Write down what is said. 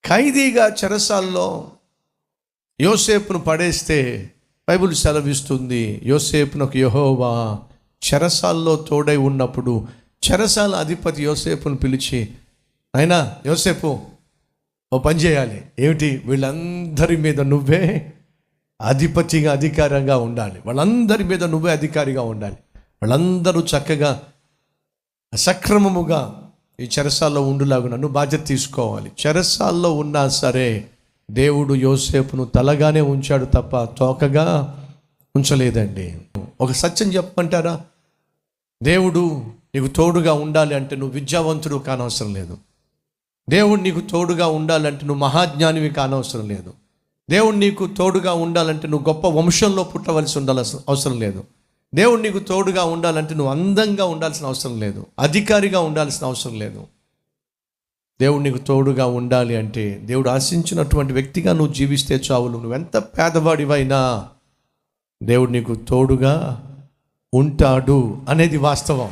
ఖైదీగా చెరసాల్లో యోసేపును పడేస్తే బైబిల్ సెలవిస్తుంది, యోసేపునకు యెహోవా చెరసాల్లో తోడై ఉన్నప్పుడు చెరసాల అధిపతి యోసేపును పిలిచి, అయినా యోసేపు ఓ పని చేయాలి. ఏమిటి? వీళ్ళందరి మీద నువ్వే అధిపతిగా అధికారంగా ఉండాలి. వాళ్ళందరి మీద నువ్వే అధికారిగా ఉండాలి. వాళ్ళందరూ చక్కగా సక్రమముగా ఈ చెరసాల్లో ఉండులాగా నువ్వు బాధ్యత తీసుకోవాలి. చెరసాల్లో ఉన్నా సరే దేవుడు యోసేపును తలగానే ఉంచాడు తప్ప తోకగా ఉంచలేదండి. ఒక సత్యం చెప్పమంటారా? దేవుడు నీకు తోడుగా ఉండాలి అంటే నువ్వు విద్యావంతుడు కానవసరం లేదు. దేవుడు నీకు తోడుగా ఉండాలంటే నువ్వు మహాజ్ఞానివి కానవసరం లేదు. దేవుడు నీకు తోడుగా ఉండాలంటే నువ్వు గొప్ప వంశంలో పుట్టవలసి ఉండాల్సిన అవసరం లేదు. దేవుడు నీకు తోడుగా ఉండాలంటే నువ్వు అందంగా ఉండాల్సిన అవసరం లేదు, అధికారిగా ఉండాల్సిన అవసరం లేదు. దేవుడు నీకు తోడుగా ఉండాలి అంటే దేవుడు ఆశించినటువంటి వ్యక్తిగా నువ్వు జీవిస్తే చావులు. నువ్వెంత పేదవాడివైనా దేవుడు నీకు తోడుగా ఉంటాడు అనేది వాస్తవం.